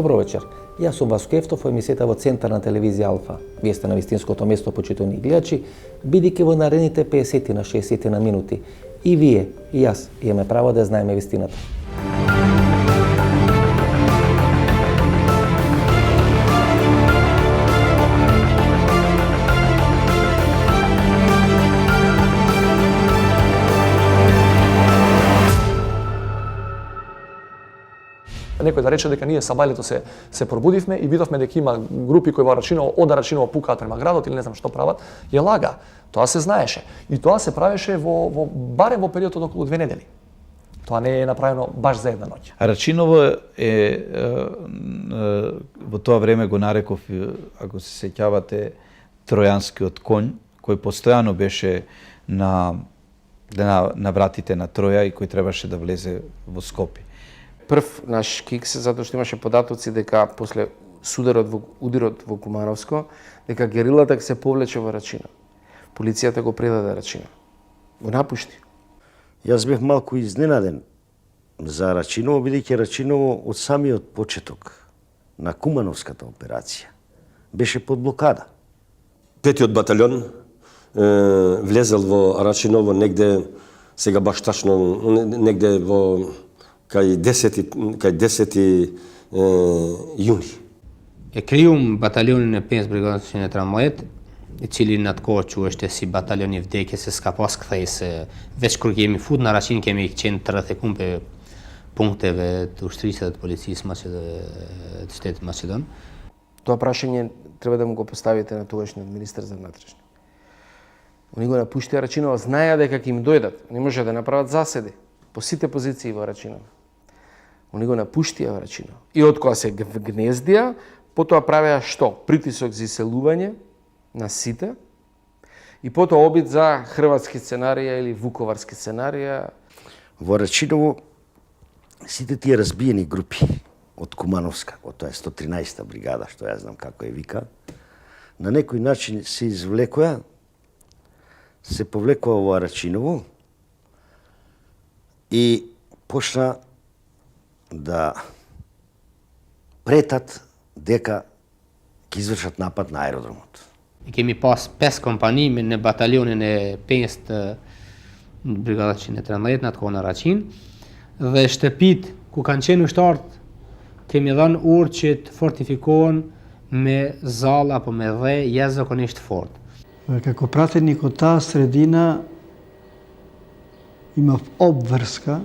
Добро вечер. Јас сум Васко Ефтов, во емисијата во Центарна телевизија Алфа. Вие сте на вистинското место, почитувани гледачи, бидејќи во наредните 50 на 60 на минути и вие, и јас имаме право да знаеме вистината. Некој да рече дека ние сабајлето се пробудивме и видовме дека има групи кои во Рачиново, од Рачиново пукаат према градот или не знам што прават, ја лага. Тоа се знаеше. И тоа се правеше барем во период од околу 2 недели. Тоа не е направено баш за една ноќ. Рачиново во тоа време го нареков, ако се сеќавате, тројанскиот конј, кој постојано беше на вратите на Троја и кој требаше да влезе во Скопје. Прв наш кикс, затоа што имаше податоци дека после ударот во Кумановско, дека герилата се повлече во Рачиново. Полицијата го предаде Рачиново. Го напушти. Јас бев малку изненаден за Рачиново, бидејќи Рачиново од самиот почеток на Кумановската операција беше под блокада. Петиот батальон влезел во Рачиново негде, сега баш тачно, негде во кај 10 јуни. Е криум баталиони на 5 бригадни трамвајот, и цели надкочуваше си баталиони вдеќе се скапоската и се веќе кога ми фуд на Рачин ке ми центарате кумпе пунктеве туштрисат полицијс штет Македон. Тоа прашање треба да му го поставите на тогашниот министер за внатрешни. Они го напуштија Рачиново, знаеа дека ќе им дојдат, не може да направат заседи по сите позиции во Рачиново. Они го напуштија во Рачиново. И од кога се гнездија, потоа правеа што? Притисок за иселување на сите и потоа обид за хрватски сценарија или вуковарски сценарија. Во Рачиново сите тие разбиени групи од Кумановска, од тоа е 113-та бригада, што јас знам како е вика, на некој начин се извлекоа, се повлекоа во Рачиново и почна да претат дека ќе извршат напад на аеродромот. И ке ми пас 5 компании, не баталиони, не 5 бригадачи не транлет над кона Рачин, dhe shtëpit ku kanë qenë ushtarët kemi dhënë urë që të fortifikohen me zalla apo me dhe jashtëzakonisht fort. Како пратеник од таа средина имав обврска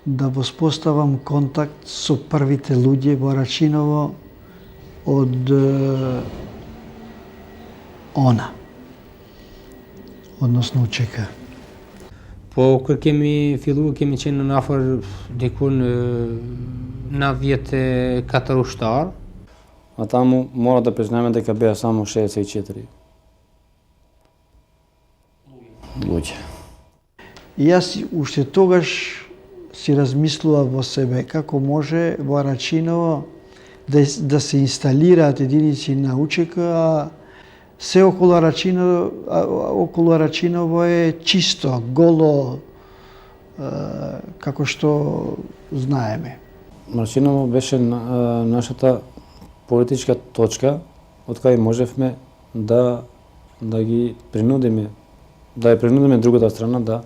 да воспоставам контакт со првите луѓе во Рачиново од ОНА, односно УЧК. Po kur kemi filluar kemi qenë në afër diku në 94 ushtar. Ata mora да признаеме дека беа само 64 луѓе. И јас уште тогаш си размислував во себе како може во Рачиново да се инсталираат единици на УЧК, а се околу Рачиново е чисто, голо, како што знаеме. Рачиново беше нашата политичка точка од кај можевме да ги принудиме, да ја принудиме другата страна да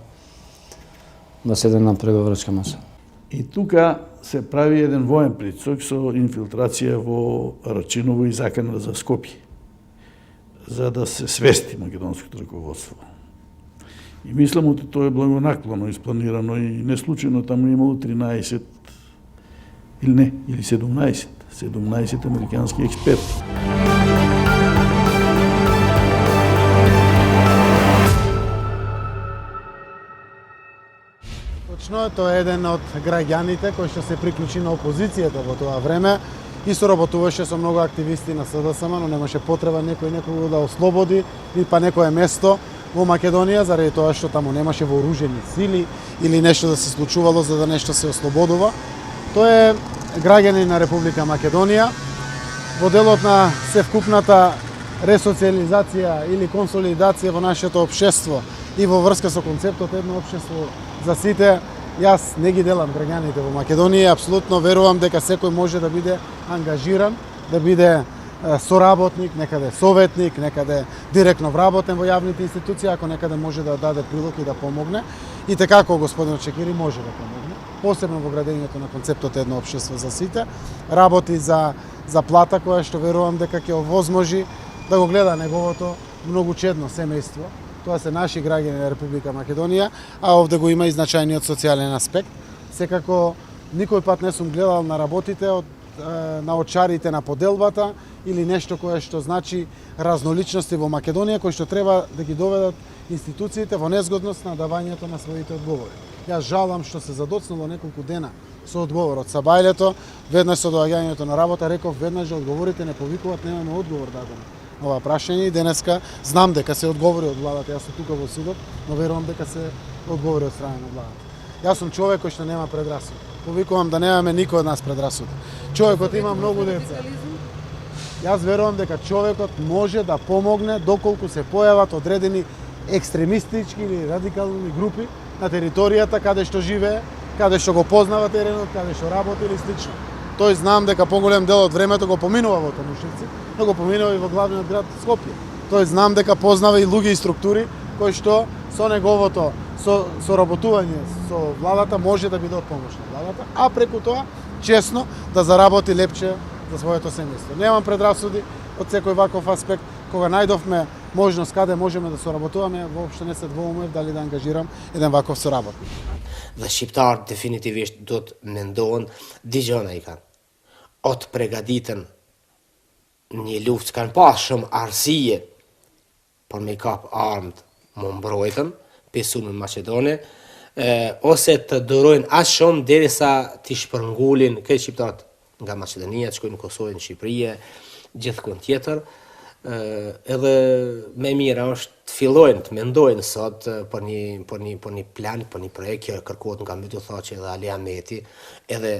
седе на преговорачка маса. И тука се прави еден воен притисок со инфилтрација во Рачиново и закана за Скопје, за да се свести македонското раководство. И мислам дека тоа е благонаклоно испланирано и не случајно таму имало 13 или 17 американски експерти. Точно, тоа е еден од граѓаните кој што се приклучи на опозицијата во тоа време и соработуваше со многу активисти на СДСМ, но немаше потреба некој да ослободи или па некое место во Македонија, заради тоа што таму немаше вооружени сили или нешто да се случувало за да нешто се ослободува. Тој е граѓанин на Република Македонија во делот на севкупната ресоциализација или консолидација во нашето општество и во врска со концептот едно општество за сите, Јас не ги делам граѓаните во Македонија, апсолутно верувам дека секој може да биде ангажиран, да биде соработник, некаде советник, некаде директно вработен во јавните институции, ако некаде може да даде прилог и да помогне. И така како господин Чекири може да помогне, посебно во градењето на концептот едно општество за сите, работи за плата која што верувам дека ќе овозможи да го гледа неговото многу чедно семејство. Тоа се наши граѓани на Република Македонија, а овде го има и значајниот социјален аспект. Секако никој пат не сум гледал на работите на очарите на поделбата или нешто кое што значи разноличности во Македонија кои што треба да ги доведат институциите во незгодност на давањето на своите одговори. Јас жалам што се задоцнало неколку дена со одговорот са бајлето, веднаш со доаѓањето на работа реков веднаш да одговорите не повикуваат, немаме одговор даден на ова прашање и денеска знам дека се одговори од владата, јас сум тука во судот, но верувам дека се одговори од страна на владата. Јас сум човек кој што нема предрасуди. Повикувам да немаме никој од нас предрасуди. Човекот има многу деца. Јас верувам дека човекот може да помогне доколку се појават одредени екстремистички или радикални групи на територијата каде што живее, каде што го познава теренот, каде што работи или слично. Тој знам дека поголем дел од времето го поминува во Томушевци, но го поминува и во главниот град Скопје. Тој знам дека познава и луѓе и структури кои што со неговото соработување со владата може да биде од помош на владата, а преку тоа честно да заработи лепче за своето семејство. Немам предрасуди од секој ваков аспект. Кога најдовме можност каде можеме да соработуваме, воопшто не се двоумев дали да ангажирам еден ваков соработник. Dhe shqiptarët definitivisht do të mendohen dy gjëra i kanë. Ot përgatiten një luftë kanë pas shumë arsye për me kap armët më mbrojtën, pesunë në Macedone, ose të durojnë aq shumë derisa t'i shpërngulin këtë shqiptarët nga Macedonia, të shkojnë në Kosovë, në Shqipëri, gjithkund tjetër. Edhe më mirë është të fillojnë të mendojnë sot për një plan, për një projekt që kërkohet nga Mitsotakis edhe Ali Ahmeti, edhe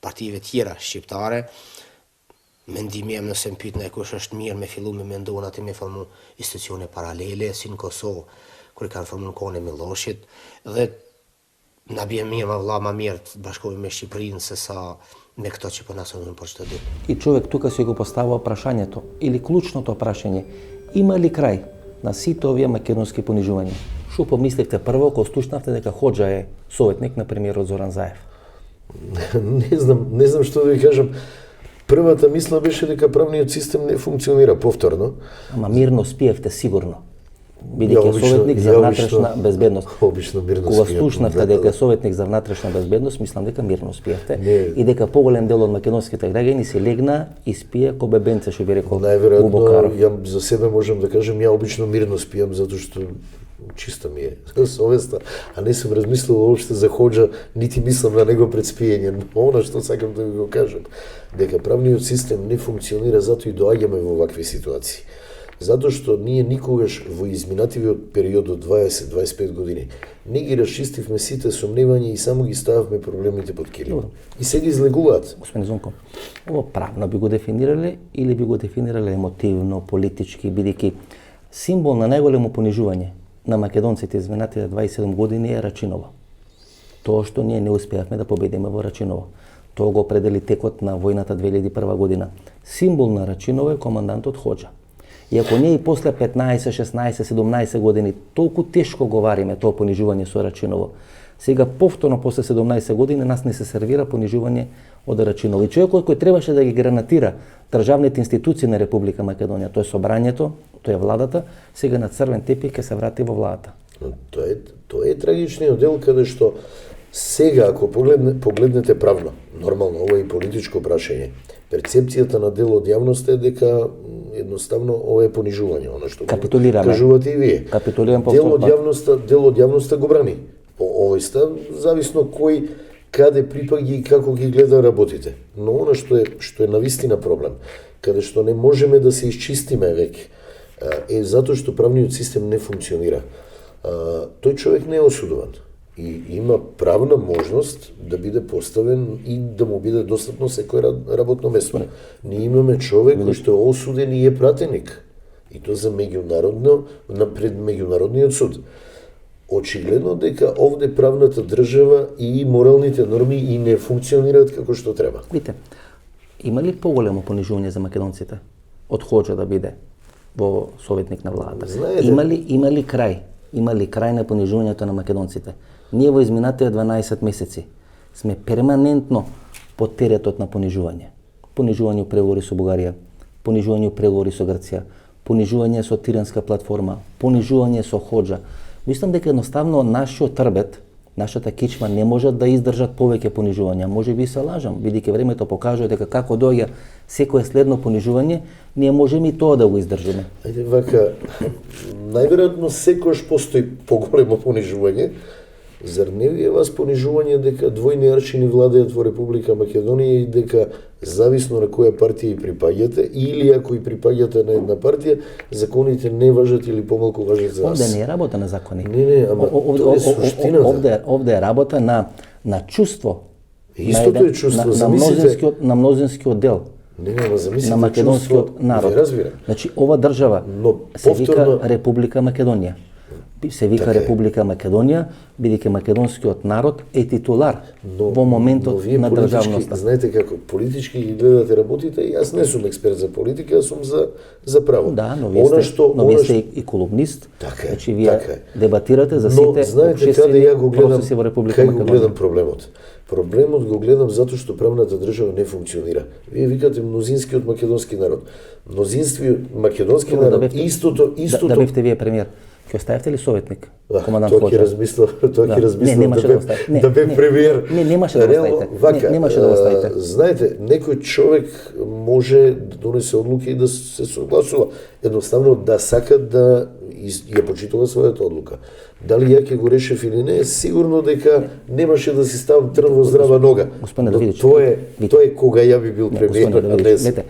partive tjera shqiptare. Mendimi jam nëse më pyet kush është mirë me fillu me mendon aty me formu institucione paralele si në Kosovë, kur i kanë formuar në kohën e Milloshit, dhe na bie mirë më mirë të bashkohemi me Shqipërinë se sa me këto që po na sonë për çdo ditë. И човек тука си го поставува прашањето или клучното прашање: има ли крај на сите овие македонски понижувања? Што помисливте прво кога слушнавте дека Хоџа е советник на премиерот Зоран Заев? Не знам што да ви кажам. Првата мисла беше дека правниот систем не функционира повторно. Ама мирно спиевте сигурно. Бидејќи советник за внатрешна безбедност. Обично мирно кога слушнавте дека советник за внатрешна безбедност, мислам дека мирно спиевте и дека поголем дел од македонските граѓани си легна и спие ко бебенце, што би рекол Бубокаров. Најверојатно, ја за себе можам да кажам, ја обично мирно спијам затоа што чиста ми е совеста, а не сум размислил уопште за Хоџа, нити мислам на него пред спиење. Но она што сакам да ви го кажам, дека правниот систем не функционира, затоа и доаѓаме во вакви ситуации. Затоа што ние никогаш во изминативиот период од 20-25 години не ги расчистивме сите сомневања и само ги стававме проблемите под килим. И се ги излегуваат. Господин Зонко, ово правно би го дефинирале или би го дефинирале емотивно, политички, бидејќи символ на најголемо понижување на македонците изминатите 27 години е Рачиново. Тоа што ние не успеавме да победиме во Рачиново. Тоа го определи текот на војната 2001 година. Символ на Рачиново е командантот Хоџа. И ако ние и после 15, 16, 17 години толку тешко говориме тоа понижување со Рачиново, сега повторно после 17 години нас не се сервира понижување од Рачиново. И човекот кој требаше да ги гранатира државните институции на Република Македонија, тоа е собранието, тоа е владата, сега на црвен тепих ќе се врати во владата. Тоа е трагичниот дел каде што сега ако погледнете правно, нормално ова е и политичко прашање, перцепцијата на дел од јавноста е дека едноставно ова е понижување, она што кажувате и вие. Капитулирам дел од јавноста го брани. Овој став зависно кој каде припаѓа и како ги гледа работите. Но она што е навистина проблем, каде што не можеме да се исчистиме веќе, е затоа што правниот систем не функционира. Тој човек не е осудуван и има правна можност да биде поставен и да му биде достапно секој работно место. Ние имаме човек кој што е осуден и е пратеник. И тоа за пред меѓународниот суд. очигледно дека овде правната држава и моралните норми и не функционираат како што треба. Видите, има ли поголемо понижување за македонците од Хоџа да биде во советник на владата? Знаете, Има ли крај? Има ли крај на понижувањето на македонците? Ние во изминатите 12 месеци сме перманентно под теретот на понижување. Понижување у преговори со Бугарија, понижување у преговори со Грција, понижување со Тиранска платформа, понижување со Хоџа. Мислам дека едноставно нашиот трбет, нашата кичма не можат да издржат повеќе понижувања. Може би се лажам, бидејќи времето покажува дека како доаѓа секое следно понижување, ние можеме и тоа да го издржиме. Ајде вака, најверојатно секојаш постои поголемо понижување. Зар не ви е вас понижување дека двојни аршини владеат во Република Македонија и дека зависно на која партија и припаѓате, или ако и припаѓате на една партија, законите не важат или помалку важат за вас? Овде не е работа на закони. Не, ама тоа е суштината. Овде е работа на чувство. Истото е чувство, на мнозинскиот дел. Ама замислите на македонскиот народ. Не разбирам. Значи, ова држава се вика Република Македонија. Се вика Република Македонија, бидејќи македонскиот народ е титулар во моментот на државноста. Знаете како политички ги гледате работите, јас не сум експерт за политика, јас сум за право. Да, но вие сте и колумнист. Така е, значи вие дебатирате за сите обществени процеси во Република Македонија. Кај го гледам проблемот? Проблемот го гледам затоа што правната држава не функционира. Вие викате мнозинскиот македонски народ. Мнозинствиот македонски народ истото. Да бевте вие премиер. Ќе оставите ли советник? Командант Тоа ќе размислам да бе премиер. Не, немаше да го оставите. Немаше да го оставите. Знаете, некој човек може да донесе одлука и да се согласува. Едноставно да сака да ја почитува својата одлука. Дали ја ќе го решев или не, сигурно дека немаше да си ставам трн во здрава нога. Господине Давидович, тоа е кога ја би бил премиер, а не се.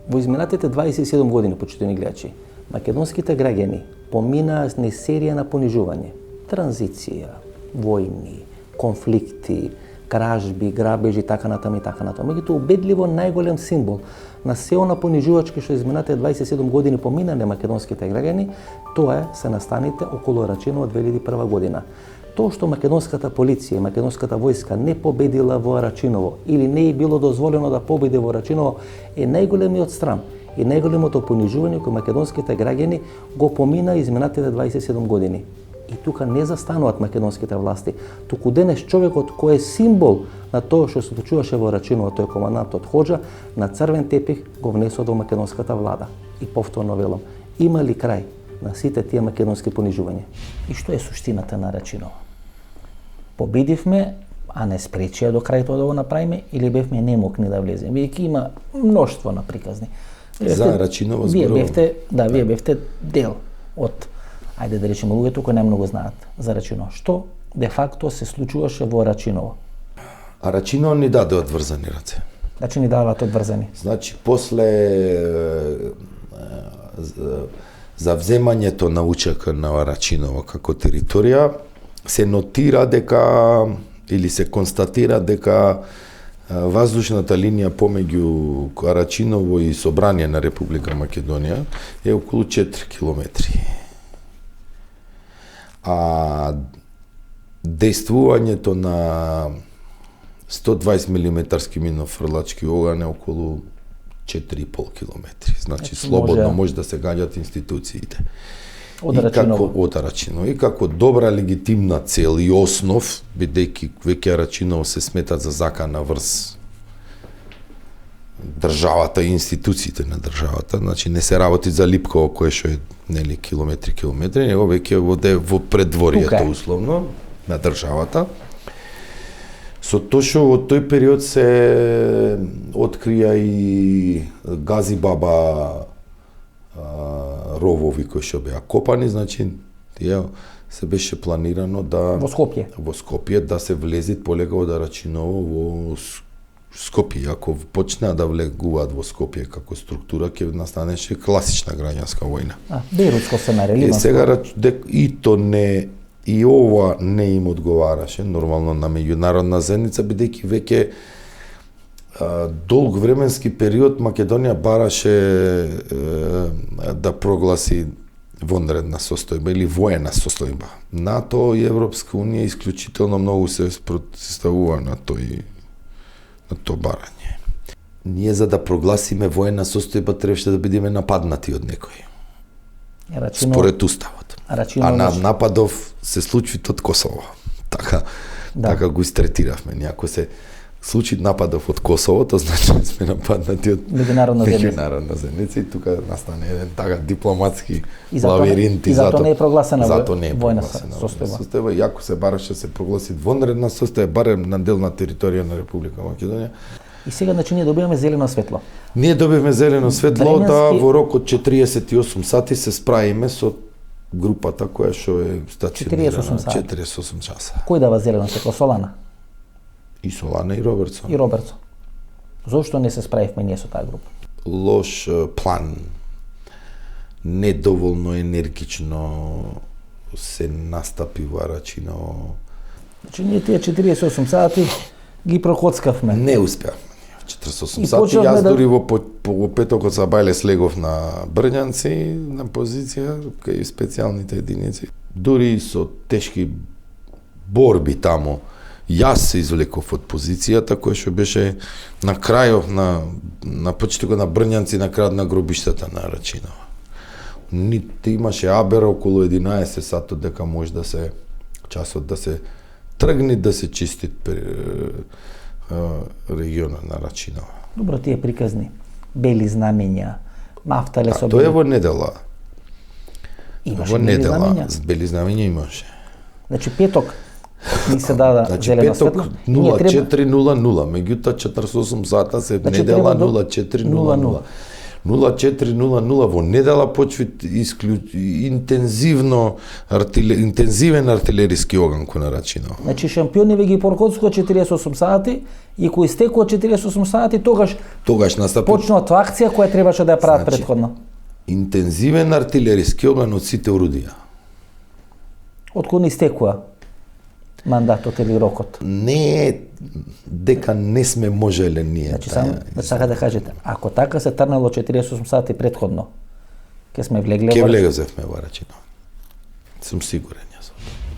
Во изминатите 27 години, почитувани гледачи, македонските граѓани поминаа низ серија на понижување, транзиција, војни, конфликти, кражби, грабежи, така натаму и така натаму. Меѓутоа, убедливо најголем символ на се она понижувачки што изминатите 27 години поминале македонските граѓани, тоа се настаните околу Рачиново 2001 година. Тоа што македонската полиција и македонската војска не победила во Рачиново или не е било дозволено да победи во Рачиново е најголемиот срам и најголемото понижување кој македонските граѓани го помина изминатите 27 години. И тука не застануваат македонските власти, туку денес човекот кој е символ на тоа што се случуваше во Рачиново, тој командантот Хоџа, на црвен тепих го внесува во македонската влада. И повторно велам, има ли крај на сите тие македонски понижувања? И што е суштината на Рачиново? Победивме, а не спречија до крај тоа да го направиме, или бевме немокни да влеземе, бидејќи има мноштво на приказни. За Рачиново зборувам. Вие бевте дел од, ајде да речеме, луѓето кои најмногу знаат за Рачиново. Што де факто се случуваше во Рачиново? А Рачиново ни даде одврзани раце. Значи ни даваат одврзани? Значи, после завземањето на УЧК на Рачиново како територија, се нотира дека, или се констатира дека воздушната линија помеѓу Рачиново и Собрание на Република Македонија е околу 4 километри. А дејствувањето на 120 милиметарски минофрлачки оган е околу 4,5 километри. Значи, слободно може да се гаѓат институциите. Од Рачиново. Од Рачиново. И како добра легитимна цел и основ, бидејќи веќе Рачиново се сметат за закана врз државата и институциите на државата, значи не се работи за Липково кое што е нели километри, него веќе во предворието условно на државата. Со тоа што во тој период се открија и Газибаба ровови кои што беа копани, значи се беше планирано да во Скопје да се влезе полека од Рачиново во Скопје. Ако почнеа да влегуваат во Скопје како структура, ќе настанеше класична граѓанска војна. Бејрутско сценарио. Сега и ова не им одговараше нормално на меѓународна заедница, бидејќи веќе долг временски период Македонија бараше да прогласи вонредна состојба или воена состојба. НАТО и Европска унија исклучително многу се спротивува на то барање. Ние за да прогласиме воена состојба требаше да бидеме нападнати од некој. Според уставот. А на нападов се случи од Косово. Така го истретиравме. Ако се случи нападов од Косово, тоа значи да сме нападнати од меѓународна заедница и тука настане еден така дипломатски лавиринт и затоа не е прогласена војна состојба. И ако се бараше се прогласи вонредна состојба барем на дел на територија на Република Македонија. И сега значи ние добиваме зелено светло. Ние добивме зелено светло да во рок од 48 сати се справиме со групата која што е стационирана 48 часа. Кој дава зелено светло? Солана? И Солана и Робертсон. И Робертсон. Зошто не се справивме ние со таа група? Лош план. Недоволно енергично се настапи во Арачиново. Значи ние тие 48 сати ги прокоцкавме. Не успеавме. 48 сати, јас дури во петокот са бајле слегов на Брњанци, на позиција, кај специјалните единици. Дури со тешки борби таму, јас се извлеков од позицијата која што беше на крајот на почетокот на Брњанци, на крајот на гробиштата на Арачиново. Нити имаше абер околу 11 сатот дека може да се часот да се тргне да се чисти регионот на Арачиново. Добро, тие приказни, бели знамења, мафтале со тоа е во недела. Имаше во бели недела, знамења? бели знамења имаше. Значи петок ни се дада зелено светло. 04:00, меѓутоа 48 сата се недела 04:00. 04:00 во недела почви интензивен артилериски оган кон Арачиново. Значи шампиони ви ги прокоцкува 48 сати и кој истекува 48 сати тогаш настапи почнува тоа акција која требаше да ја прават претходно. Интензивен артилериски оган од сите орудија. Од кој не истекува мандатот или рокот? Не е дека не сме можеле ние. Значи само сака да кажете, ако така се трнало 48 сати претходно, ќе сме влегле Ќе влезевме во Арачиново. Сум сигурен јас.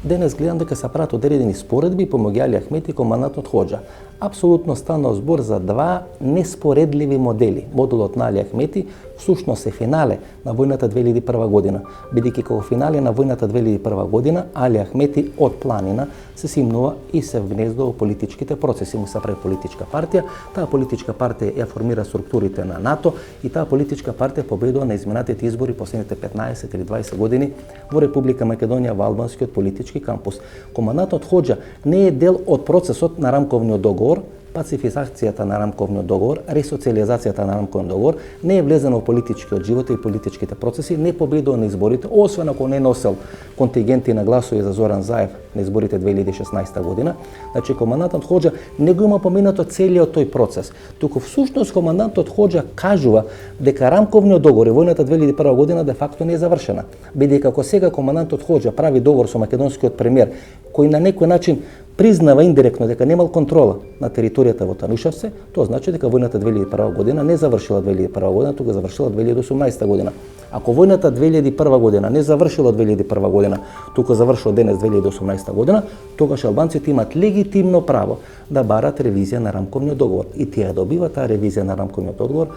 Денес гледам дека се прават одредени споредби помеѓу Али Ахмети и командантот Хоџа. Апсолутно станал збор за два неспоредливи модели. Моделот на Али Ахмети всушност е финале на војната 2001 година, бидејќи како финале на војната 2001 година Али Ахмети од планина се симнува и се вгнездува во политичките процеси. Му се прави политичка партија, таа политичка партија ја формира структурите на НАТО и таа политичка партија победува на изминатите избори последните 15 или 20 години во Република Македонија во албанскиот политички кампус. Командантот Хоџа не е дел од процесот на рамковниот договор, пацифизацијата на рамковниот договор, ресоциализацијата на рамковниот договор, не е влезено во политичкиот живот и политичките процеси, не победува на изборите, освен ако не носел контингенти на гласови за Зоран Заев на изборите 2016 година. Значи командантот Хоџа не го има поминато целиот тој процес. Туку всушност командантот Хоџа кажува дека рамковниот договор и војната 2001 година де факто не е завршена. Бидејќи ако сега командантот Хоџа прави договор со македонскиот премиер, кој на некој начин признава индиректно дека немал контрола на територијата во Танушевце, тоа значи дека војната 2001 година не завршила 2001 година, туку завршила 2018 година. Ако војната 2001 година не завршила 2001 година, туку завршила денес 2018 година, тогаш албанците имаат легитимно право да барат ревизија на рамковниот договор. И тие добиваат таа ревизија на рамковниот договор.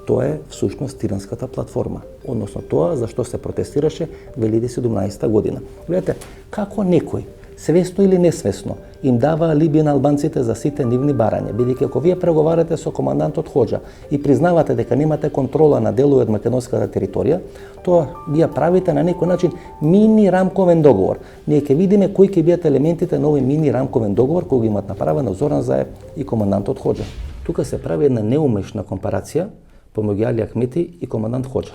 Тоа е всушност Тиранската платформа, односно тоа за што се протестираше 2017 година. Гледате, како некој свесно или несвесно им дава алиби на албанците за сите нивни барања, бидејќи ако вие преговарате со командантот Хоџа и признавате дека немате контрола на делови од македонската територија, тоа ги правите на некој начин мини рамковен договор. Ние ќе видиме кои ќе бидат елементите на овој мини рамковен договор кој го имат направено Зоран Заев и командантот Хоџа. Тука се прави една неумешна компарација помеѓу Али Ахмети и командант Хоџа.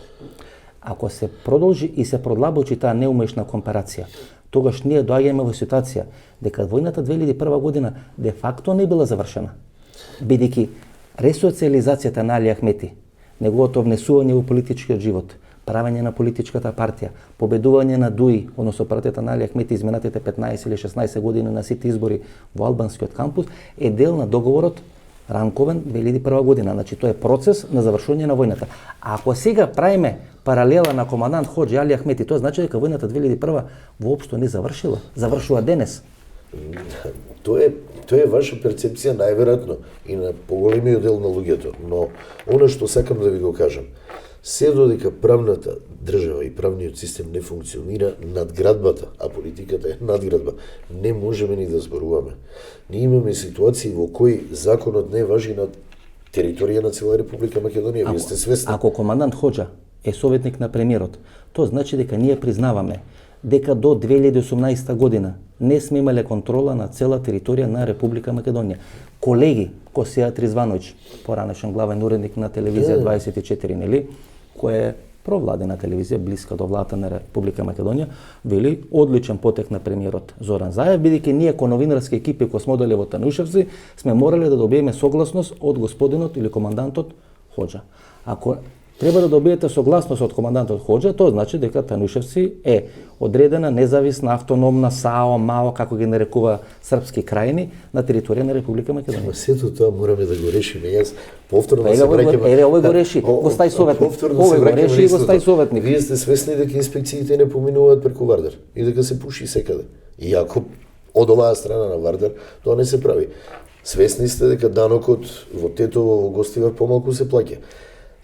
Ако се продолжи и се продлабочи таа неумешна компарација, тогаш ние доаѓаме во ситуација дека војната 2001 година де факто не била завршена. Бидејќи ресоциализацијата на Али Ахмети, неговото внесување во политичкиот живот, правење на политичката партија, победување на ДУИ, односно партијата на Али Ахмети изминатите 15 или 16 години на сите избори во албанскиот кампус, е дел на договорот ранковен 2001 година. Значи тоа е процес на завршување на војната. А ако сега правиме паралела на командант Хоџи Али Ахмети, тоа значи дека војната 2001 воопшто не завршила. Завршува денес. Тоа е ваша перцепција најверојатно и на поголемиот дел на луѓето, но она што сакам да ви го кажам, се додека правната држава и правниот систем не функционира, надградбата, а политиката е надградба, не можеме ни да зборуваме. Ние имаме ситуации во кои законот не важи на територија на цела Република Македонија, вие сте свесни. Ако командант Хоџа е советник на премиерот, тоа значи дека ние признаваме дека до 2018 година не сме имале контрола на цела територија на Република Македонија. Колеги, Косијат Ризвановиќ, поранешен главен уредник на телевизија 24, нели, која е провладена телевизија, блиска до владата на Република Македонија, вели одличен потек на премиерот Зоран Заев, бидејќи ние ко новинарски екипи кои сме одели во Танушевци, сме морале да добиеме согласност од господинот или командантот Хоџа. Ако треба да добиете согласност од командантот Хоџа, тоа значи дека Танушевци е одредена независна, автономна САО, МАО, како ги нарекува српски крајни, на територија на Република Македонија. Сето тоа мораме да го решиме. Јас повторно се враќам. Овој го реши, го стај советник. Овој го реши и го стај советник. Вие сте свесни дека инспекциите не поминуваат преку Вардар и дека се пуши секаде. Иако од оваа страна на Вардар тоа не се прави. Свесни сте дека данокот во Тетово, во Гостивар помалку се плаќа.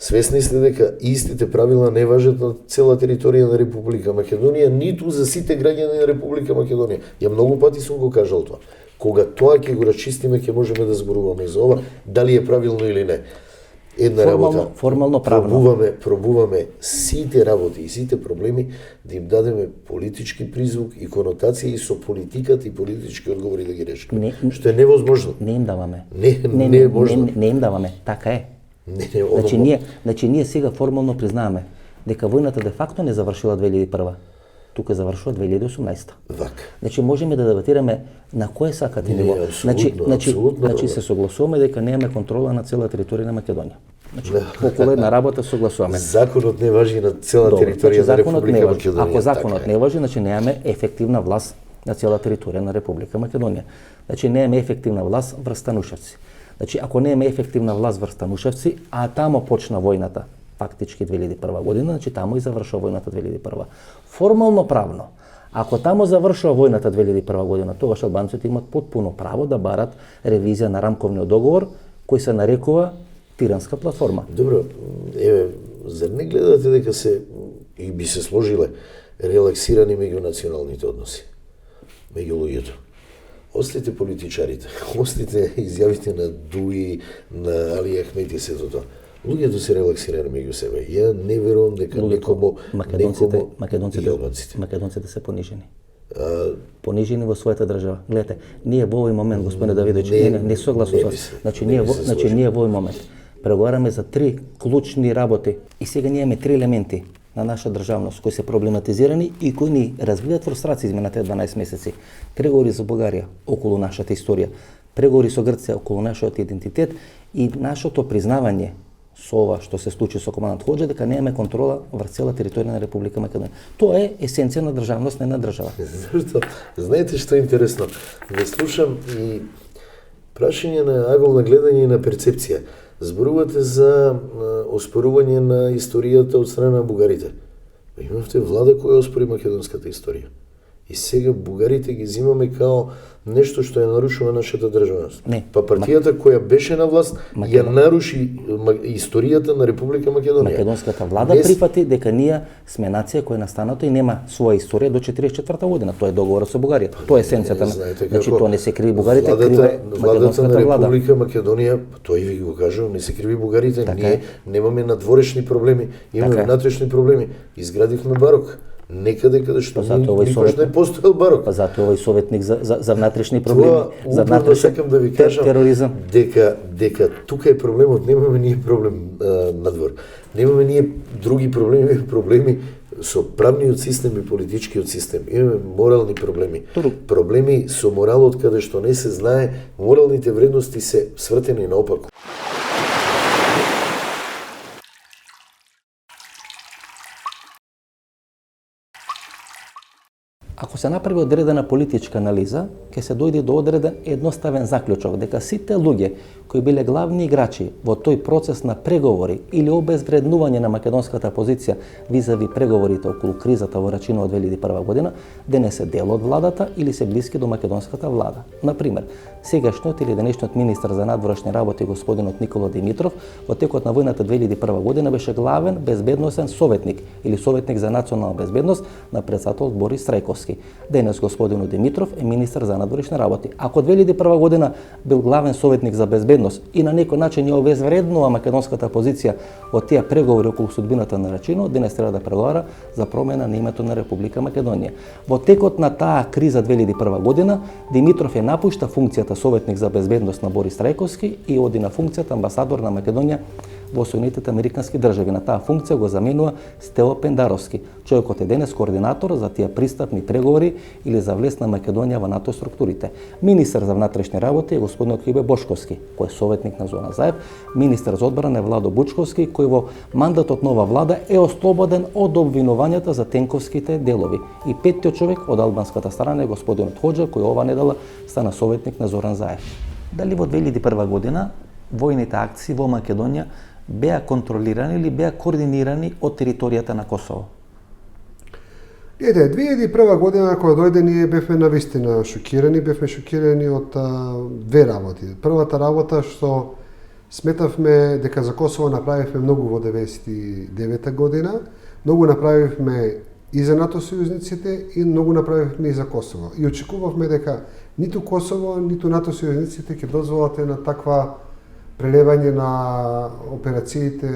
Свесни сте дека истите правила не важат на цела територија на Република Македонија, ниту за сите граѓани на Република Македонија. Ја многу пати сум го кажал тоа. Кога тоа ќе го расчистиме, ќе можеме да зборуваме за ова, дали е правилно или не. Една работа. Формално правно. Пробуваме сите работи и сите проблеми да им дадеме политички призвук и конотација и со политиката и политички одговори да ги решиме. Што е невозможно. Не им даваме. Не е можно. Не им даваме. Така е. Значи ние сега формално признаваме дека војната де факто не завршила 2001. Тука завршува 2018. Значи можеме да дебатираме на кое сакате ниво. Значи се согласуваме дека немаме контрола на цела територија на Македонија. Значи околу една работа согласуваме. Законот не важи на цела територија на Република Македонија. Ако законот не важи, значи немаме ефективна власт на цела територија на Република Македонија. Значи немаме ефективна власт врз Танушевци. Значи, ако немаме ефективна власт врз Танушевци, а тамо почна војната, фактички 2001 година, значи тамо и завршува војната 2001. Формално правно, ако тамо завршува војната 2001 година, тогаш албанците имат потпуно право да барат ревизија на рамковниот договор, кој се нарекува Тиранска платформа. Добро, зар не гледате дека се и би се сложиле релаксирани меѓунационалните односи меѓу луѓето? Остите политичарите, остите изјавите на Дуи, на Али Ахмети, сето тоа. Луѓето се релаксирани меѓу себе. Ја не верувам дека некому македонците се понижени. Понижени во својата држава. Гледате, ние во овој момент, господине Давидовиќ, не согласувам со вас. Значи ние во овој момент преговараме за 3 клучни работи и сега ние имаме 3 елементи на наша државност кои се проблематизирани и кои ни разбиваат фрустрација изминатите 12 месеци. Преговори за Бугарија околу нашата историја, преговори со Грција околу нашиот идентитет и нашето признавање со ова што се случи со командант Хоџа дека немаме контрола врз цела територија на Република Македонија. Тоа е есенција на државност на една држава. Зашто? Знаете што е интересно? Да слушам и прашање на агол на гледање и на перцепција. Зборувате за оспорување на историјата од страна на бугарите. Имавте влада која оспори македонската историја. И сега бугарите ги взимаме као нешто што ја нарушува нашата државност. Па партијата која беше на власт ја наруши историјата на Република Македонија. Македонската влада прифати дека ние сме нација која настаната и нема своја историја до 44 година. Тоа е договорот со Бугарија. Тоа е есенцијата. Значи тоа не се криви бугарите, криве македонската влада. Владата на Република Македонија, тоа и ви го кажувам, не се криви бугарите. Ние немаме надворешни проблеми, имаме внатрешни проблеми. Изградивме барок. Некаде каде што никош не постоел барок. Па затоа овој советник за внатрешни проблеми, за внатрешен да ви кажам, тероризам. Дека тука е проблемот, немаме ние проблем надвор. Немаме ние други проблеми, проблеми со правниот систем и политичкиот систем. Имаме морални проблеми. Проблеми со моралот каде што не се знае, моралните вредности се свртени наопаку. Ако се направи одредена политичка анализа, ќе се дојде до одреден едноставен заклучок дека сите луѓе кои биле главни играчи во тој процес на преговори или обезвреднување на македонската позиција визави преговорите околу кризата во Рачиново 2001 година, денес се дел од владата или се блиски до македонската влада. Например, сегашниот или денешниот министер за надворешни работи господинот Никола Димитров во текот на војната 2001 година беше главен безбедносен советник или советник за национална безбедност на председателот Борис Трајковски. Денес господинот Димитров е министер за надворешни работи. Ако 2001 година бил главен советник за безбедност и на некој начин ја обезвреднува македонската позиција во тие преговори околу судбината на Рачиново, денес треба да преговара за промена на името на Република Македонија. Во текот на таа криза 2001 година Димитров ја напушта функцијата советник за безбедност на Борис Трајковски и оди на функцијата амбасадор на Македонија во Соединетите Американски држави. На таа функција го заменува Стео Пендаровски. Човекот е денес координатор за тие пристапни преговори или за влез на Македонија во НАТО структурите. Министер за внатрешни работи е господинот Хибе Бошковски, кој е советник на Зона Заев. Министер за одбрана е Владо Бучковски, кој во мандатот нова влада е ослободен од обвинувањата за тенковските делови. И петтиот човек од албанската страна е господинот Хоџа, кој ова недела стана советник на Зоран Заев. Дали во 2001 година војните акции во Македонија беа контролирани или беа координирани од територијата на Косово? 2001 година кога дојде ние бевме навистина шокирани, бевме шокирани од две работи. Првата работа што сметавме дека за Косово направивме многу во 99 година, многу направивме и за НАТО сојузниците и многу направивме и за Косово. И очекувавме дека ниту Косово, ниту НАТО сојузниците ќе дозволат на таква прелевање на операциите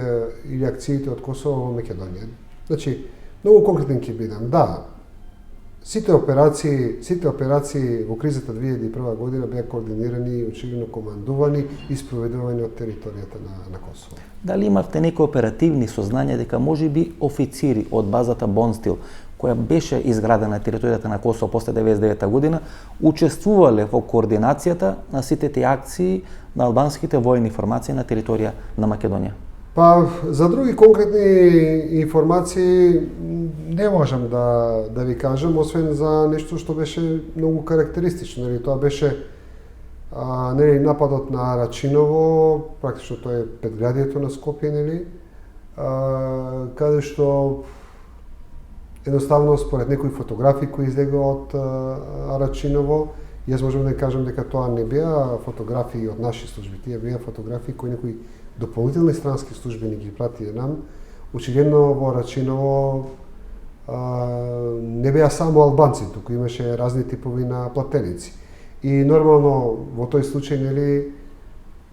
или акциите од Косово во Македонија. Значи, многу конкретен ќе бидам. Да, сите операции во кризата 2001 година беа координирани и очигледно командувани и спроведувани од територијата на Косово. Дали имавте некои оперативни сознања дека можеби официри од базата Бонстил, која беше изградена на територијата на Косово после 1999 година, учествувале во координацијата на сите тие акции на албанските воени формации на територија на Македонија? Па, за други конкретни информации не можам да ви кажам, освен за нешто што беше многу карактеристично. Тоа беше нападот на Рачиново, практично тоа е предградието на Скопје, каде што едноставно според некои фотографии кои излега од Рачиново, јас можам да кажам дека тоа не беа фотографии од наши служби, тие беа фотографии кои некои дополнителни странски службени ги пратија нам. Очигледно во Рачиново не беа само албанци, туку имаше разни типови на платеници. И нормално во тој случај,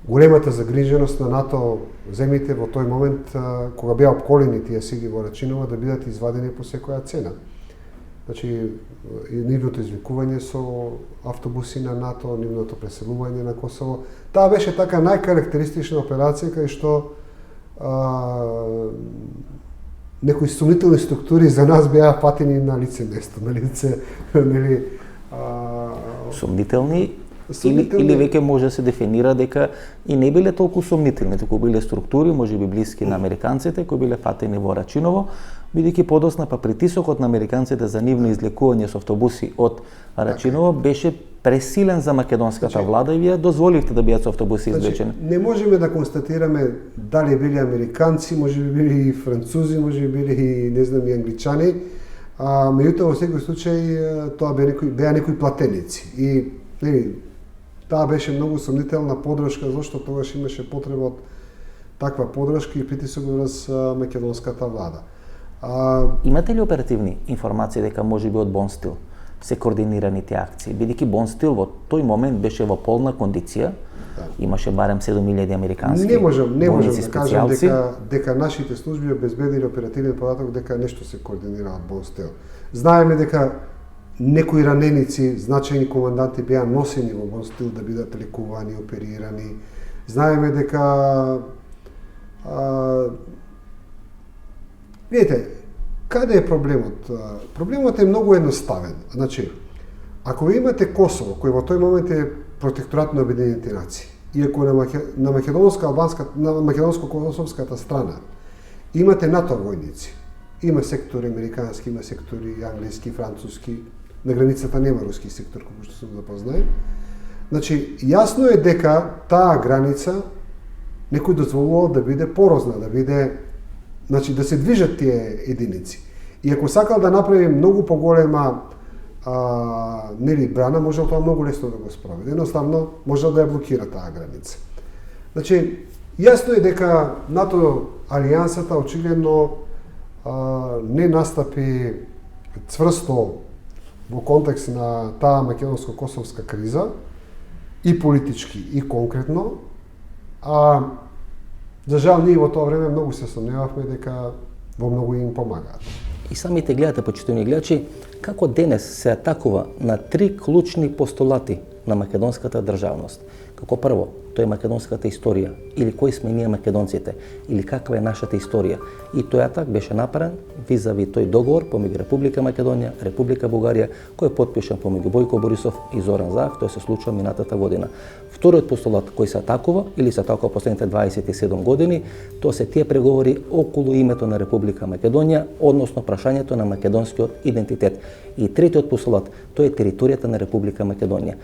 големата загриженост на НАТО земјите во тој момент, кога беа обколени тие сили во Рачиново, да бидат извадени по секоја цена. Значи, нивното извикување со автобуси на НАТО, нивното преселување на Косово. Таа беше така најкарактеристична операција кај што некои сумнителни структури за нас беа фатени на лице место, на лице, сумнителни или веќе може да се дефинира дека и не биле толку сумнителни, туку биле структури, можеби блиски на американците, кои биле фатени во Рачиново, бидејќи подосна притисокот на американците за нивно излекување со автобуси од Рачиново беше пресилен за македонската влада и вие дозволивте да бидат со автобуси извлечени. Не можеме да констатираме дали биле американци, можеби били и французи, можеби били и не знам и англичани, меѓутоа во секој случај тоа беа некои платеници. И таа беше многу сомнителна подршка, зашто тогаш имаше потреба од таква подршка и притисок врз македонската влада. Имате ли оперативни информации дека можеби од Бонстил се координирани тие акции, бидејќи Бонстил во тој момент беше во полна кондиција, имаше барем 7000 американски не можам да кажам специјалци. дека нашите служби обезбедиле оперативен податок дека нешто се координира од Бонстил. Знаеме дека некои раненици, значајни команданти беа носени во Бонстил да бидат лекувани, оперирани. Знаеме дека видите, каде е проблемот? Проблемот е многу едноставен. Значи, ако ви имате Косово, кој во тој момент е протекторат на Обединените нации, и ако на македонско-косовската страна имате НАТО војници, има сектори американски, има сектори англиски, француски, на границата нема руски сектор, како што сум запознаен. Значи, јасно е дека таа граница некој дозволувал да биде порозна, да биде, значи да се движат тие единици. И ако сакал да направи многу поголема нели брана, можел тоа многу лесно да го спроведе. Едноставно можел да ја блокира таа граница. Значи, јасно е дека НАТО алијансата очигледно не настапи цврсто во контекст на таа македонско-косовска криза, и политички, и конкретно, за жал ние во тоа време многу се сомневавме дека во многу им помагаат. И самите гледате, почитувани гледачи, како денес се атакува на 3 клучни постулати на македонската државност. Како прво, тоа е македонската историја, или кои сме ние македонците, или каква е нашата историја. И тој атак беше направен визави тој договор помеѓу Република Македонија, Република Бугарија, кој е потпишан помеѓу Бојко Борисов и Зоран Заев, тој се случува минатата година. Вториот постулат кој се атакува, или се атакува последните 27 години, тоа се тие преговори околу името на Република Македонија, односно прашањето на македонскиот идентитет. И третиот постулат, тоа е територијата на Република Македонија.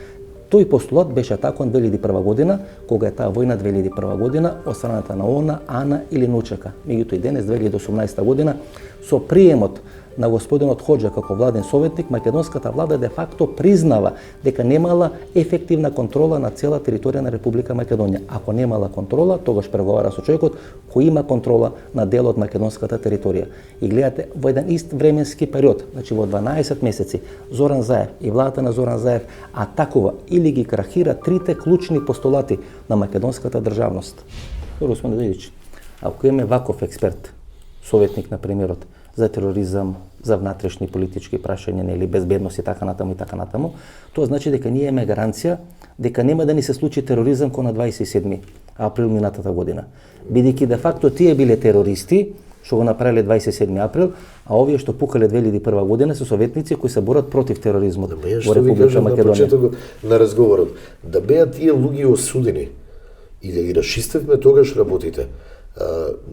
Тој постулат беше атакуван 2001 година, кога е таа војна 2001 година од страната на ООН, АНА или НУЧК. Меѓутоа и денес 2018 година со приемот на господинот Хоџа како владен советник, македонската влада де факто признава дека немала ефективна контрола на цела територија на Република Македонија. Ако немала контрола, тогаш преговара со човекот кој има контрола на дел од македонската територија. И гледате, во еден ист временски период, значи во 12 месеци, Зоран Заев и владата на Зоран Заев атакува или ги крахира 3 клучни постулати на македонската државност. Русман Дедич, ако имаме ваков експерт, советник на премиерот, за тероризам, за внатрешни политички прашања или безбедност и така натаму, тоа значи дека ние имаме гаранција дека нема да ни се случи тероризам кој на 27 април минатата година. Бидејќи де факто тие биле терористи, што го направиле 27 април, а овие што пукале 2001 година се советници кои се борат против тероризмот во Република Македонија. На почетокот на разговорот, да беа тие луѓе осудени и да ги расчистевме тогаш работите.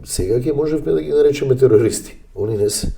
Сега ќе можевме да ги наречеме терористи. Они не се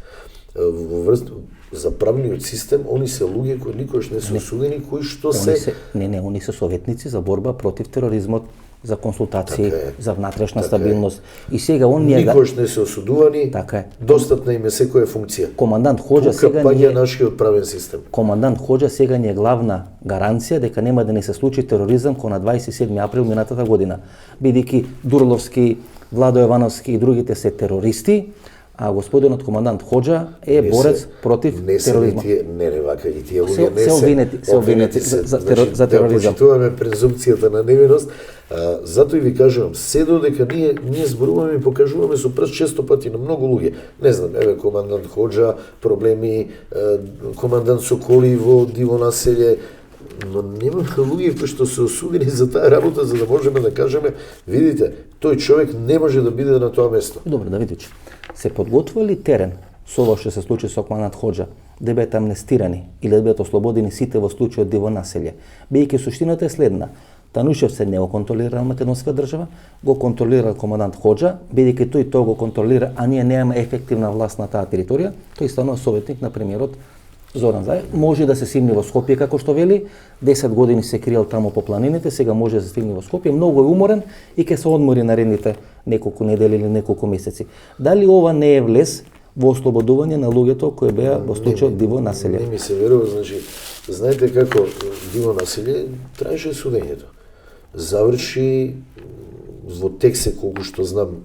во врст за правниот систем, они се луѓе кои никош не се осудени, кои што се они се советници за борба против тероризмот, за консултации, за внатрешна стабилност. И сега оние никош не се осудувани. Така е. Достапна им е секоја функција. Командант Хоџа сега ни е нашиот правен систем. Командант Хоџа сега ни е главна гаранција дека нема да ни се случи тероризам кој на 27 април минатата година. Бидејќи Дурловски, Владо Јовановски и другите се терористи, а господинот командант Хоџа е борец против тероризма. Не, вака и тие луѓе не се обвинети за тероризам. Да почитуваме презумпцијата на невиност, затоа и ви кажувам, се додека ние зборуваме и покажуваме со прст често пати на многу луѓе. Не знам, еве командант Хоџа, проблеми, командант Соколи во Диво населје, но нема луѓе кои што се осудени за таа работа за да можеме да кажеме, видите, тој човек не може да биде на тоа место. Добро, Давидович, се подготвува ли терен со ова што се случи со командант Хоџа, да бидат амнестирани или да бидат ослободени сите во случајот Диво населје? Бидејќи суштината е следна. Танушев се не го контролира македонска држава, го контролира командант Хоџа, бидејќи тој тоа го контролира, а ние немаме ефективна власт на таа територија, тој станува советник на премиерот Зоран Заев. Може да се симни во Скопје, како што вели, 10 години се криел таму по планините, сега може да се стигне во Скопје, многу е уморен и ќе се одмори наредните неколку недели или неколку месеци. Дали ова не е влез во ослободување на луѓето кои беа во случајот Диво населје? Не ми се верува, значи, знаете како Диво населје траеше судењето. Заврши во тексе, колку што знам,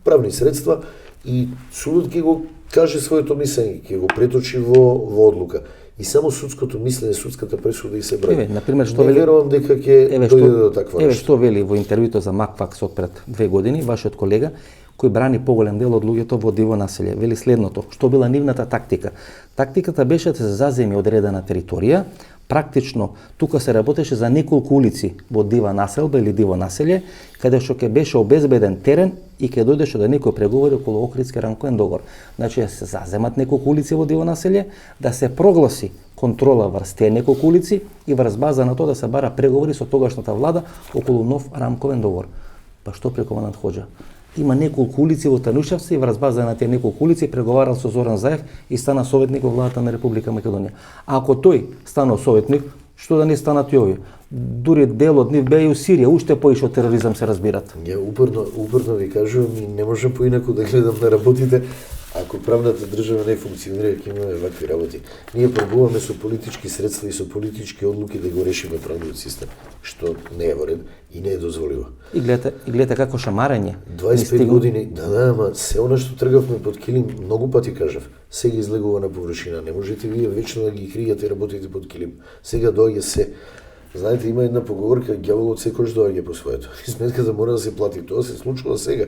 правни средства и судот ќе го каже своето мислење, ќе го преточи во одлука. И само судското мислење, судската пресуда и се брави. Еве, например, што не верувам дека ќе дојде до таква нешто. Еве што вели во интервјуто за Макфакс од пред 2 години вашиот колега кој брани поголем дел од луѓето во Диво населје. Вели следното, што била нивната тактика. Тактиката беше да се заземи одредена територија. Практично тука се работеше за неколку улици во Дива населба или Диво населје, каде што ќе беше обезбеден терен и ќе дојдеше до некој преговори околу Охридски рамковен договор. Значи да се заземат неколку улици во Диво населје, да се прогласи контрола врз тие неколку улици и врз база на тоа да се бара преговори со тогашната влада околу нов рамковен договор. Па што при командант Хоџа? има неколку улици во Танушевци и врз база на тие неколку улици преговарал со Зоран Заев и стана советник во владата на Република Македонија. А ако тој станал советник, што да не станат и овие? Дури дел од нив беа и у Сирија, уште поише од тероризам се разбират. Ја упорно ви кажувам и не можам поинаку да гледам на работите. Ако правната држава не функционира, ќе имаме вакви работи. Ние пробуваме со политички средства и со политички одлуки да го решиме правниот систем, што не е во ред и не е дозволиво. И гледате како шамарење. 25 години, ама се она што тргавме под килим, многу пати кажав, сега излегува на површина. Не можете вие вечно да ги криете работите под килим. Сега доаѓа се. Знаете, има една поговорка, ѓаволот секојаш доаѓа по своето. И сметката мора да се плати. Тоа се случува сега.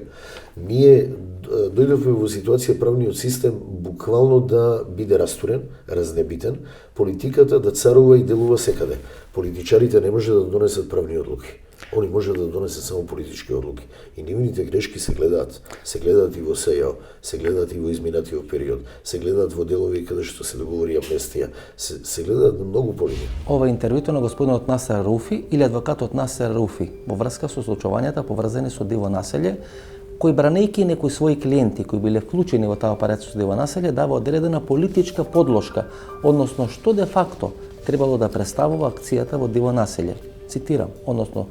Ние дојдовме во ситуација правниот систем буквално да биде растурен, разнебитен, политиката да царува и делува секаде. Политичарите не може да донесат правни одлуки. Они може да донесат само политички одлуки. И нивните грешки се гледаат. Се гледаат и во СЈО, се гледаат и во изминатиот период, се гледаат во делови каде што се договори амнестија, се гледаат на многу полини. Ова интервјуто на господинот Насер Руфи или адвокатот Насер Руфи во врска со случувањата поврзани со диво населје, кој бранејќи некои своји клиенти кои биле вклучени во таа операција со диво населје, дава одредена политичка подлошка, односно што де факто требало да представува акцијата во диво населје. Цитирам, односно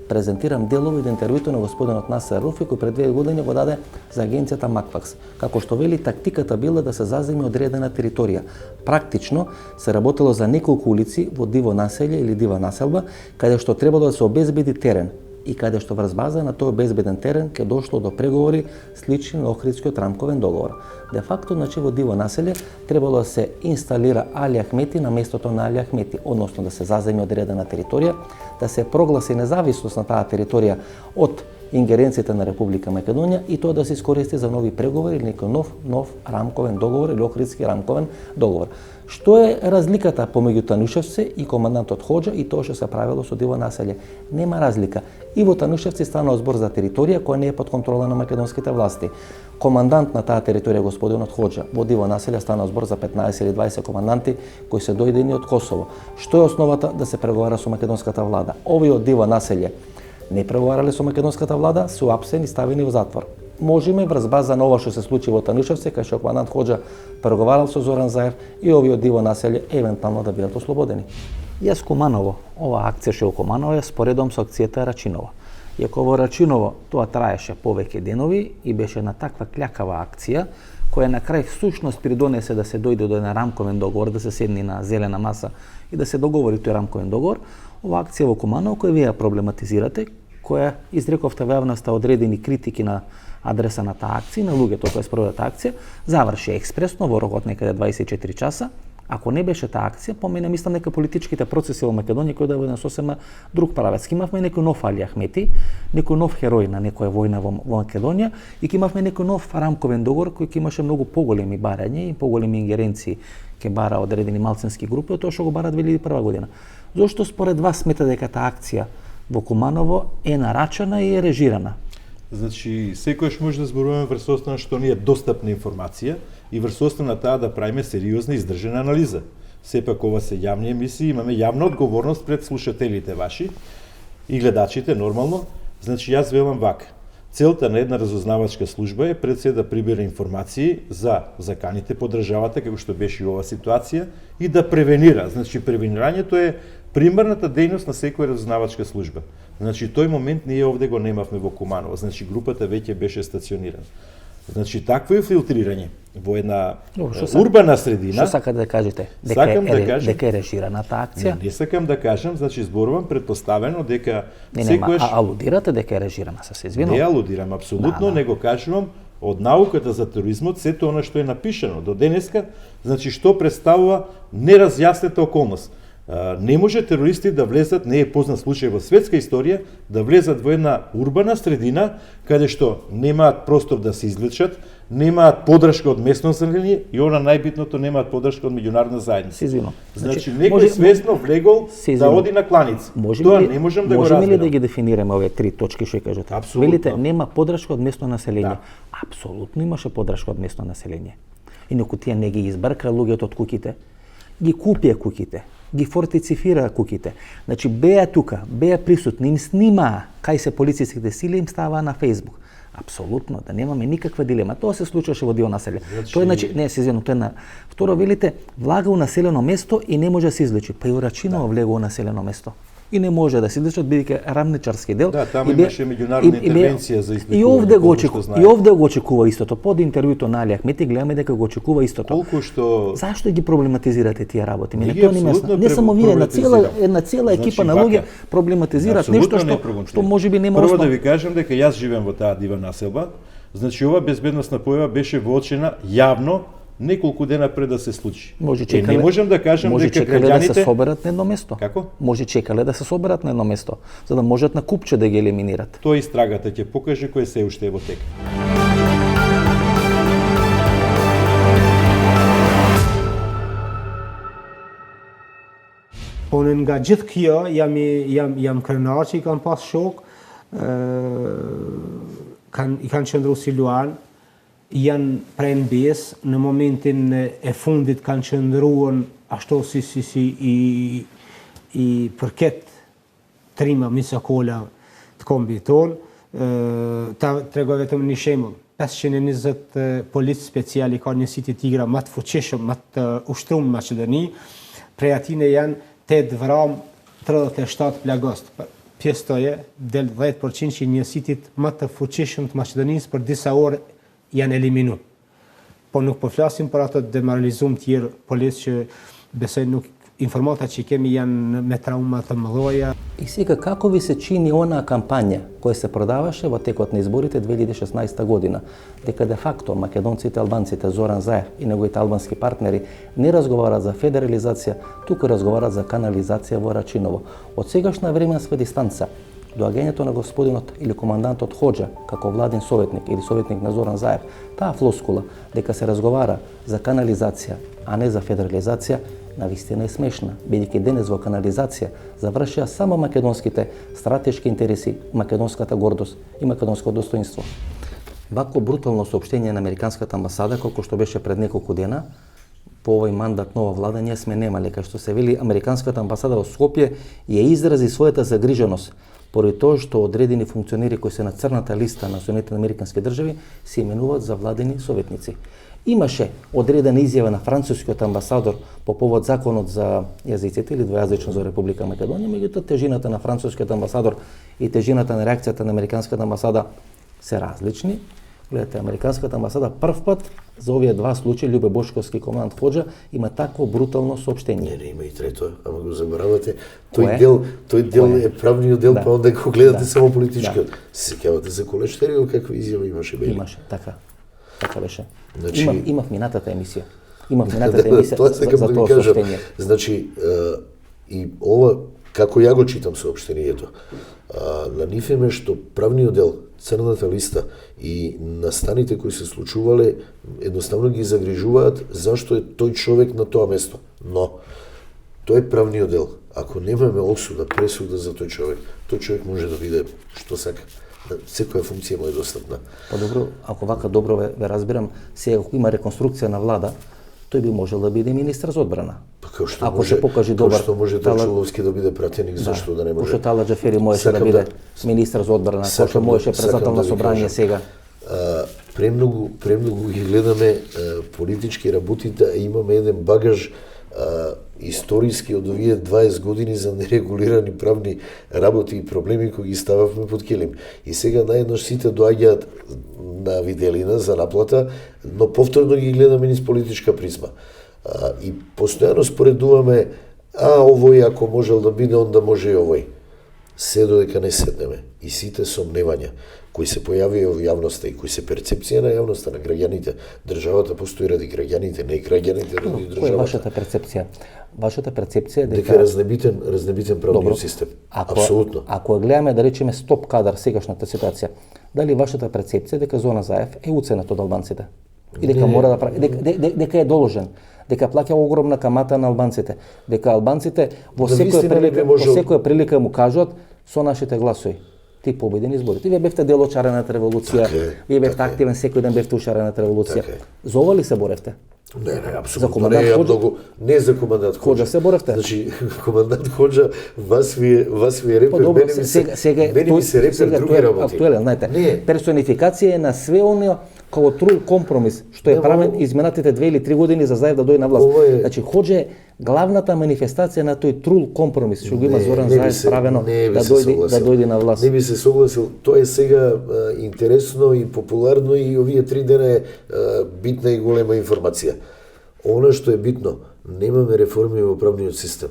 презентирам делови од интервјуто на господинот Насер Руфи кој пред 2 години го даде за агенцијата Макфакс. Како што вели, тактиката била да се заземе одредена територија. Практично се работело за неколку улици во диво населје или дива населба, каде што требало да се обезбеди терен и каде што врз база на тој безбеден терен ќе дошло до преговори слични на Охридскиот рамковен договор. Де факто, значи, во диво населје требало да се инсталира Али Ахмети на местото на Али Ахмети, односно да се заземе одредена територија, да се прогласи независност на таа територија од ингеренцијата на Република Македонија и тоа да се искористи за нови преговори или некој нов рамковен договор или Охридски рамковен договор. Што е разликата помеѓу Танушевци и командантот Хоџа и тоа што се правило со диво населје? Нема разлика. И во Танушевци станал збор за територија која не е под контрола на македонските власти. Командант на таа територија господинот Хоџа, во диво населје станал збор за 15 или 20 команданти кои се дојдени од Косово. Што е основата да се преговара со македонската влада? Овие од диво населје не преговарале со македонската влада, се уапсени и ставени во затвор. Можеме врз база на ова што се случи во Танушевци, кај што командант Хоџа преговарал со Зоран Заев и овие од диво населје евентуално да бидат ослободени. Јас Куманово, ова акција што е Куманово е споредом со акцијата Рачиново. Иако во Рачиново тоа траеше повеќе денови и беше на таква кљакава акција, која на крај всушност придонесе да се дојде до еден рамковен договор, да се седни на зелена маса и да се договори тој рамковен договор, ова акција во Куманово која вие проблематизирате, која изрековте во јавноста одредени критики на адреса на таа акција, на луѓето кои спроведат акција, заврши експресно во рокот некаде 24 часа. Ако не беше таа акција, по мене мислам дека политичките процеси во Македонија кои да бидат сосема друг правец. Имавме некој нов Али Ахмети, некој нов херој на некоја војна во Македонија и имавме некој нов рамковен договор кој имаше многу поголеми барања и поголеми ингеренции ке бара одредени малцински групи од тоа што го бара 2001 година. Зошто според вас смета дека таа акција во Куманово е нарачана и е режирана? Значи, секојаш може да зборуваме врз основа што ни е достапна информација и врз основа на таа да правиме сериозна и издржана анализа. Сепак ова се јавни емисии, имаме јавна одговорност пред слушателите ваши и гледачите нормално. Значи, јас велам вака. Целта на една разузнавачка служба е пред се да прибира информации за заканите по државата, како што беше и ова ситуација, и да превенира. Значи, превенирањето е примарната дејност на секоја разузнавачка служба. Значи, тој момент ние овде го немавме во Куманово. Значи, групата веќе беше стационирана. Значи, такво инфилтрирање во една урбана средина... Што сакате да кажете? Дека е режирана таа акција? Не сакам да кажам, значи, зборувам предпоставено дека... алудирате дека е режирана, се извинувам. Не алудирам, апсолутно, него кажувам од науката за тероризмот, сето она што е напишано до денеска, значи, што представува неразјаснета околност. Не може терористи да влезат, не е познат случај во светска историја, да влезат во една урбана средина, каде што немаат простор да се излечат, немаат подршка од местно население и она најбитното, немаат подршка од меѓународна заедница. Значи, некој свесно влегол да оди на кланица. Тоа не можам да го разберам. Можеме ли да ги дефинираме овие три точки што кажете? Велите, нема подршка од местно население. Апсолутно имаше подршка од местно население. Инаку тие не ги избрка луѓето од куќите, ги купија куќите, ги фортицифира куќите. Значи, беа тука, беа присутни, им снимаа кај се полицијските сили, им ставаа на Фејсбук. Апсолутно, да немаме никаква дилема. Тоа се случуваше во дел населje. Тоа значи, не се извинувам, тоа е на второ велите влага у населено место и не може да се излечи. Па и Урачиново влега у населено место. И не може да се излечат бидејќи рамничарски дел. Да, таму имаше меѓународна интервенција за излекување. И овде го очекува истото. Под интервјуто на Али Ахмети гледаме дека го очекува истото. Колку што Зашто ги проблематизирате тие работи? Не само вие, на цела екипа на луѓе проблематизираат нешто што можеби нема основа. основа. Прво да ви кажам дека јас живеам во таа дива населба. Значи ова безбедносна појава беше воочена јавно неколку дена пред да се случи. Не можам да кажам дека граѓаните да се соберат на едно место. Како? Може чекале да се соберат на едно место, за да можат на купче да ги елиминират. Тоа истрагата ќе покаже кој се уште е во тек. Unë nga gjithë kjo jam krenar që i kam pas shok, i kanë qëndru si Luan, janë prej Mbes, në momentin e fundit kanë qëndruan ashtu si i përket trima Misakola të kombit tonë. Ta tregoj vetëm një shembull. 520 policë speciali ka njësit i tigra më të fuqishëm, më të ushtruar në Maqedoni. Prej atine janë 8 vram, 37 plagost. Pjesë toje del 10% që njësitit më të fuqishëm të Maqedonisë për disa orë janë eliminu. Po nuk po flasim për ato demoralizum tjerë policë që besoj nuk informata që kemi janë me trauma të mëdhoja. И сега како ви се чини онаа кампања која се продаваше во текот на изборите 2016 година, дека де факто македонците, албанците, Зоран Заев и неговите албански партнери не разговарат за федерализација, туку разговарат за канализација во Рачиново. Од сегашна временска дистанца, доаѓањето на господинот или командантот Хоџа како владин советник или советник на Зоран Заев, таа флоскула дека се разговара за канализација, а не за федерализација, навистина е смешна, бидејќи денес во канализација завршија само македонските стратешки интереси, македонската гордост и македонско достоинство. Вако брутално соопштение на американската амбасада, колку што беше пред неколку дена, по овој мандат нова влада ние сме немале, кај што се вели американската амбасада во Скопје ја изрази својата загриженост поради тоа што одредени функционери кои се на црната листа на Соединетите американски држави се именуваат за владени советници. Имаше одредена изјава на францускиот амбасадор по повод законот за јазиците или двојазично за Република Македонија, меѓутоа тежината на францускиот амбасадор и тежината на реакцијата на американската амбасада се различни. Гледате, американската амбасада прв пат за овие два случаи, Љубе Бошковски и командант Хоџа, има такво брутално соопштение. Не, има и трето, ама го заборавате. Тој дел е правниот дел, па онда го гледате само политичкиот. Се сеќавате за Колештерио каква изјава имаше бели? Имаше, така. Така беше. Значи, имав минатата емисија. Имав минатата емисија за тоа соопштение. Значи, и ова, како ја го читам соопштението, на нив е што правниот дел, црната листа и настаните кои се случувале, едноставно ги загрижуваат зашто е тој човек на тоа место. Но, тој е правниот дел. Ако немаме осуда, пресуда за тој човек може да биде што сака. Секоја функција му е достапна. По-добро, ако вака добро ве разбирам, сега ако има реконструкција на влада, тој би можел да биде министар за одбрана. Па што ако може, се покаже добар, што може Тачуловски да биде пратеник, зашто да не може? Кој што Тала Џафери можеше да биде министар за одбрана, кој што можеше председател на собрание сега. Премногу ги гледаме политички работите, имаме еден багаж историски од овие 20 години за нерегулирани правни работи и проблеми кои ги стававме под килим. И сега наеднаш сите доаѓаат на виделина за наплата, но повторно ги гледаме низ политичка призма. И постојано споредуваме, овој ако можел да биде, онда може и овој. Се додека не седнеме и сите сомневања кои се појавија во јавноста и кои се перцепција на јавноста на граѓаните, државата постои ради граѓаните, не граѓаните ради државата. Која е вашата перцепција? Вашата перцепција е дека разнебитен правниот систем. Апсолутно. Ако гледаме да речеме стоп кадар сегашната ситуација, дали вашата перцепција дека Зоран Заев е уценет од албанците? И дека мора да прави, дека е доложен, дека плаќа огромна камата на албанците, дека албанците во секоја прилика му кажуваат со нашите гласови. ти победи на изборите. Вие бевте дел од шарената револуција, вие бевте активен, секој ден бевте у шарената револуција. За ова ли се боревте? Не, За апсолутно командант не, Ходжа? не за командант Ходжа. Ходжа се боревте? Значи, командант Ходжа, вас ви е репер, добро, мене ми се репер други работи. Актуелен, знаете, персонификација е на све оно како трул компромис што е правен изминатите 2 или 3 години за Заев да дојде на власт. Значи Ходжа е главната манифестација на тој трул компромис што го има Зоран Заев правено да дојде на власт. Не би се согласил. Тоа е сега интересно и популарно и овие 3 дена е битна и голема информација. Она што е битно, немаме реформи во правниот систем.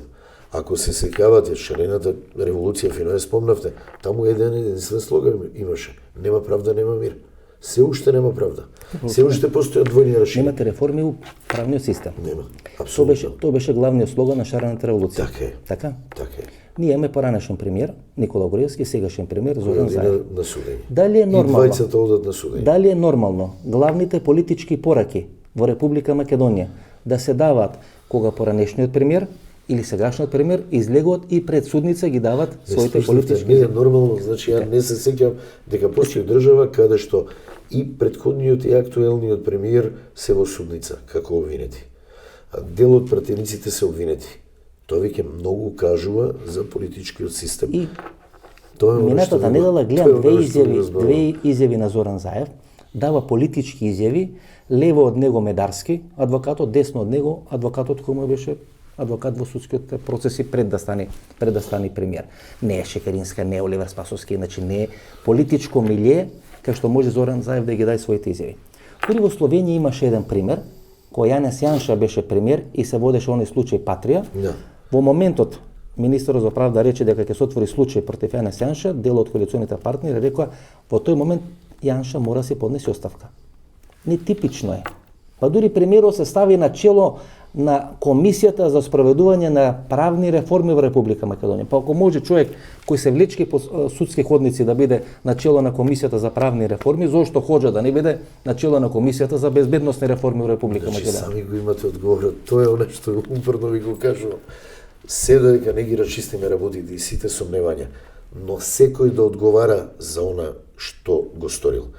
Ако се сеќавате, шарената револуција, фино ја спомнавте, таму единствен слоган имаше. Нема правда, нема мир. Се уште нема правда. Се уште постојат двојни аршини. Немате реформи у правниот систем. Нема. Апсолутно. Тоа беше главниот слоган на шарената револуција. Така е. Така? Така е. Ние имаме поранешен премиер Никола Груевски, сегашен премиер Зоран Заев. На судење. Дали е нормално? И двајцата одат на судење. Дали е нормално главните политички пораки во Република Македонија да се даваат кога поранешниот премиер или сегашниот премиер излегуваат и пред судница ги дават своите политички? Не е нормално, значи ја не се сеќам дека постои држава каде што и претходниот и актуелниот премиер се во судница како обвинети. А дел од пратениците се обвинети. Тоа веќе многу кажува за политичкиот систем. И минатата недела гледам две изјави на Зоран Заев, дава политички изјави, лево од него Медарски, адвокатот, десно од него адвокатот кој му беше адвокат во судскиот процеси пред да стане премиер. Не е Шекеринска, не е Оливер Спасовски, значи не е политичко милје кај што може Зоран Заев да ги даде своите изјави. Дури во Словенија имаше еден пример, кој Јанес Јанша беше премиер и се водеше оној случај Патрија. Во моментот министерот за правда рече дека ќе се отвори случај против Јанес Јанша, дел од коалиционите партнери рекоа во тој момент Јанша мора да се поднесе оставка. Нетипично е. Па дури премиерот се стави на чело на Комисијата за спроведување на правни реформи во Република Македонија. Па ако може човек кој се влечки по судски ходници да биде на чело на Комисијата за правни реформи, зошто Ходжа да не биде на чело на Комисијата за безбедносни реформи во Република Македонија? Сами го имате одговорот. Тоа е оно што упорно ви го кажувам. Се додека не ги расчистиме работите и сите сомневања, но секој да одговара за она што го сторил.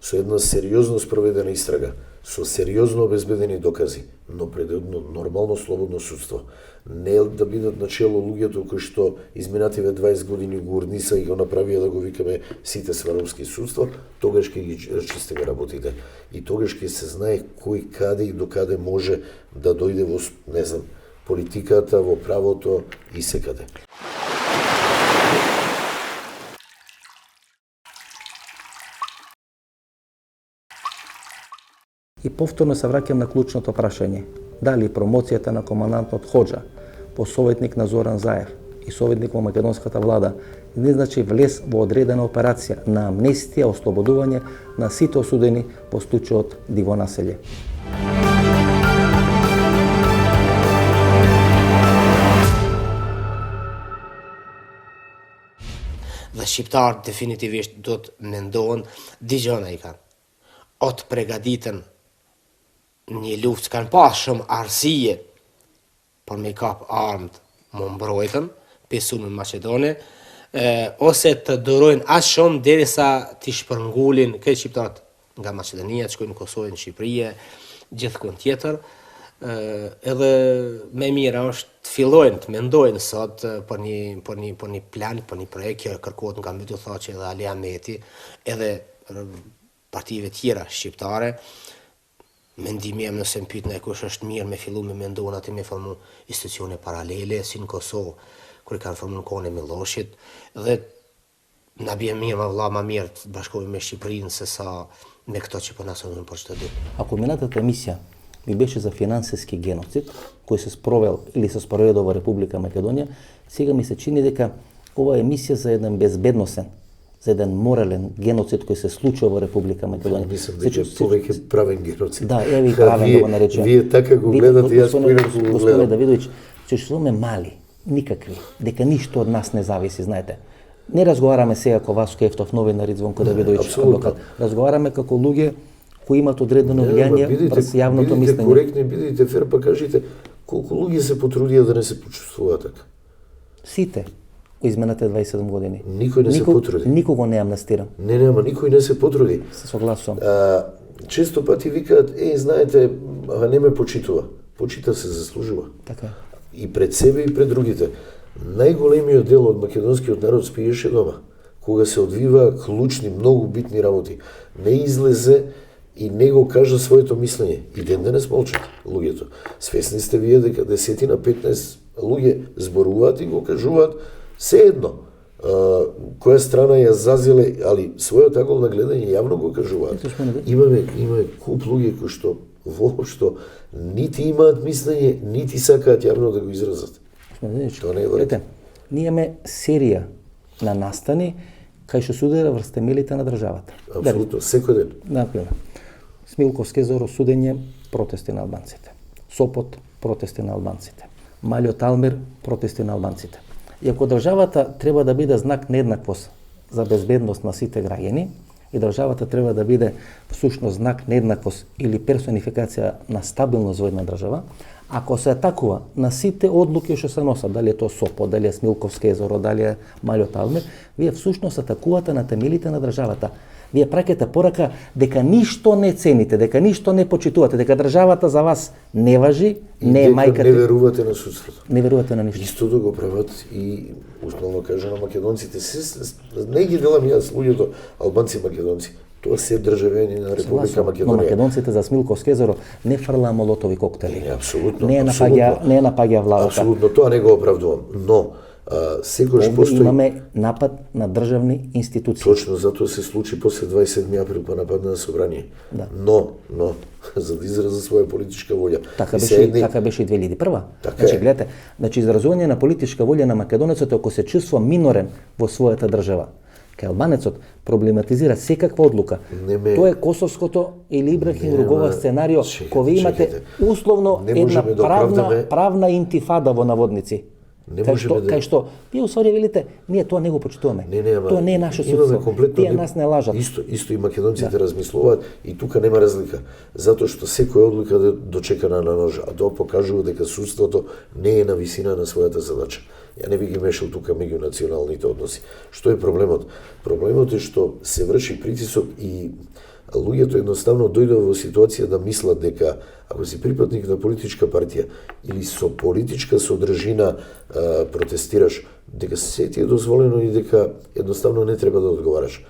Со една сериозно спроведена истрага, со сериозно обезбедени докази, но пред едно нормално слободно судство. Не да бидат на чело луѓето кои што изминативе 20 години го урниса и го направија да го викаме сите сваровски судства, тогаш ќе ги расчистиме работите. И тогаш ќе се знае кој каде и докаде може да дојде во, не знам, политиката, во правото и секаде. И повторно се враќам на клучното прашање. Дали промоцијата на командантот Ходжа по советник на Зоран Заев и советник во македонската влада не значи влез во одредена операција на амнестија, ослободување на сите осудени по случајот Диво населје. Dhe shqiptarët definitivisht do të mendohen dy gjëra i kanë. O të përgatiten një luftë, kanë pas shumë arsye për me kap armët më mbrojtën, pesunë në Maqedoni, ose të durojnë aq shumë derisa t'i shpërngulin këtë shqiptarët nga Maqedonia, të shkojnë në Kosovë, në Shqipëri, gjithkund tjetër. Edhe më mira është të fillojnë të mendojnë sot për një plan, për një projekt që kërkohet nga Mitsotakis dhe Ali Ahmeti, edhe partive tjera shqiptare. Mendimi jam nëse më pyet ne kush është mirë me fillu me mendon atë me formu institucione paralele si në Kosovë, kur kanë formuar kohën e Milloshit, dhe na bie mirë më mirë të bashkohemi me Shqipërinë se sa me këto që po na sonë për çdo ditë. Ако минатата емисија ми беше за финансиски геноцид, кој се спровел или се спроведува во Република Македонија, сега ми се чини дека ова е емисија за еден безбедносен, за еден морален геноцид кој се случува во Република Македонија. Мислам дека повеќе правен геноцид. Да, еви правен да го наречем. Вие така го гледате, јас поинаку го гледам. Господин Давидовиќ, че што сме мали, никакви, дека ништо од нас не зависи, знаете. Не разговараме сега како Васко Ефтов, новинар Звонко Давидовиќ, адвокат. Разговараме како луѓе кои имат одредено влијание врз јавното мислење. Бидете коректни, бидете фер, па кажите колку луѓе се потрудија да не се почувствуваат така. Сите. изминалите 27 години. Никој не се потруди. Никого не амнестирам. Не, ама никој не се потруди. Се согласувам. Често пати викаат, знаете, не ме почитува. Почита се заслужува. Така. И пред себе и пред другите. Најголемиот дел од македонскиот народ спиеше дома. Кога се одвива клучни, многу битни работи. Не излезе и не го кажа своето мислење. И ден денес молчат луѓето. Свесни сте вие дека 10 на 15 луѓе зборуваат и го кажуваат се едно. Која страна ја зазеле, али својот агол на гледање јавно го кажуваат. Имаме куп луѓе кои што воопшто нити имаат мислење, нити сакаат јавно да го изразат. Тоа не е варето. Ние имаме серија на настани кај што се удара врз темелите на државата. Апсолутно, секој ден. Например, Смилковско езеро судење, протести на албанците. Сопот, протести на албанците. Малиот Алмир, протести на албанците. И ако државата треба да биде знак на еднаквост за безбедност на сите граѓани, и државата треба да биде всушност знак на еднаквост или персонификација на стабилност во една држава, ако се атакува на сите одлуки што се носат, дали е тоа Сопот, дали е Смилковско езеро, дали е Малиот Алмир, вие всушност атакувате на темелите на државата. Вие праќате порака дека ништо не цените, дека ништо не почитувате, дека државата за вас не важи, не е мајката. Не верувате на судството. Не верувате на ништо. Истото го прават и условно кажано македонците. Не ги делам јас луѓето албанци македонци. Тоа се државјани на Република Македонија. Но македонците за Смилковско езеро не фрлаа молотови коктели. Не, апсолутно. Не е напаѓа владата. Апсолутно, тоа не го оправдувам. Но секогаш постои... Имаме напад на државни институции. Точно, затоа се случи после 27 април па напад на собрание. Да. Но, за да израза своја политичка волја. Така беше и 2001. Така значи, гледате, изразување на политичка волја на македонецот ако се чувствува минорен во својата држава. Кај албанецот проблематизира секаква одлука. Тоа е косовското или Ибрахим Ругова сценарио, кога имате условно една правна интифада во наводници. Кај што вие усвари велите, ние тоа не го почитуваме. Тоа не е наше судство. Тие нас не лажат. Исто и македонците размислуваат и тука нема разлика, затоа што секоја одлука да дочекана на ножа, а тоа покажува дека судството не е на висина на својата задача. Ја не би ги мешал тука меѓунационалните односи. Што е проблемот? Проблемот е што се врши притисок и луѓето едноставно дојдоа во ситуација да мислат дека ако си припадник на политичка партија или со политичка содржина протестираш, дека се ти е дозволено и дека едноставно не треба да одговараш.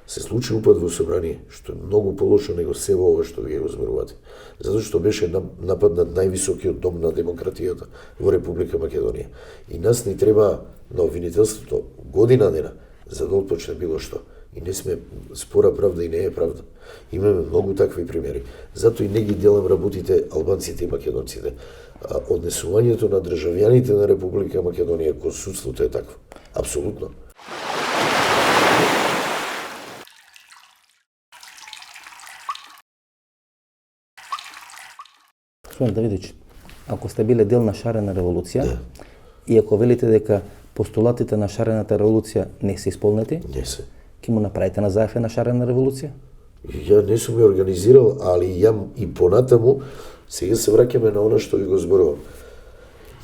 Се случи упад во собрание, што е многу полошо него се во ова што вие го зборувате. Затоа што беше напад над највисокиот дом на демократијата во Република Македонија. И нас ни треба на обвинителството година дена за да отпочне било што. И не сме спора правда и не е правда. Имаме многу такви примери. Затоа и не ги делам работите албанците и македонците. Однесувањето на државјаните на Република Македонија кон судството е такво. Апсолутно. Господин Давидович, ако сте биле дел на шарена револуција и ако велите дека постулатите на шарената револуција не се исполнети, не се. Ќе му направите на заев на шарена револуција? Ја не сум ја организирал, али ја и понатаму, сега се враќаме на она што ви го зборувам.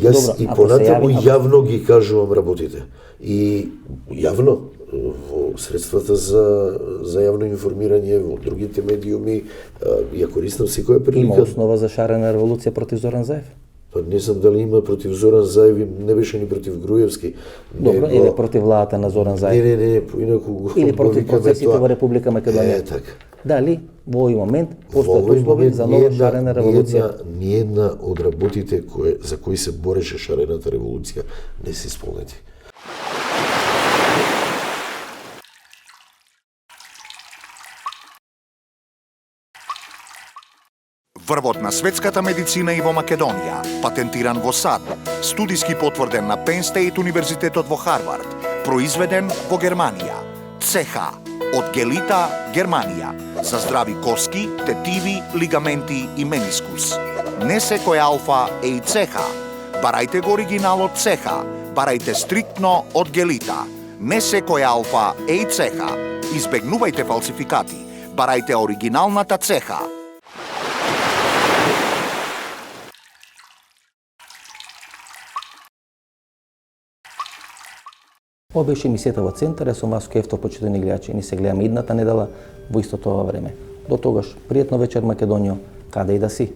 Јас и понатаму јавно ги кажувам работите. И јавно, во средствата за јавно информирање, во другите медиуми, ја користам секоја прилика. Има основа за шарена револуција против Зоран Заев? Па не знам дали има против Зоран Заев, не беше ни против Груевски. Добро, или против владата на Зоран Заев? Не, поинаку го или против процесите во Република Македонија? Така. Дали во овој момент постојат услови за нова шарена револуција? Ниедна од работите за кои се бореше шарената револуција не се исполнети. Врвот на светската медицина и во Македонија, патентиран во САД, студиски потврден на Penn State Универзитетот во Харвард, произведен во Германија. ЦХ од Гелита, Германија, за здрави коски, тетиви, лигаменти и менискус. Не секој алфа е и ЦХ. Барајте го оригиналот ЦХ, барајте стриктно од Гелита. Не секој алфа е и ЦХ. Избегнувајте фалсификати. Барајте оригиналната ЦХ. Ова беше емисијата во Центар, јас сум Васко Ефтов, почитувани гледачи. Ни се гледаме идната недела во истото ова време. До тогаш, пријатно вечер Македонијо, каде и да си.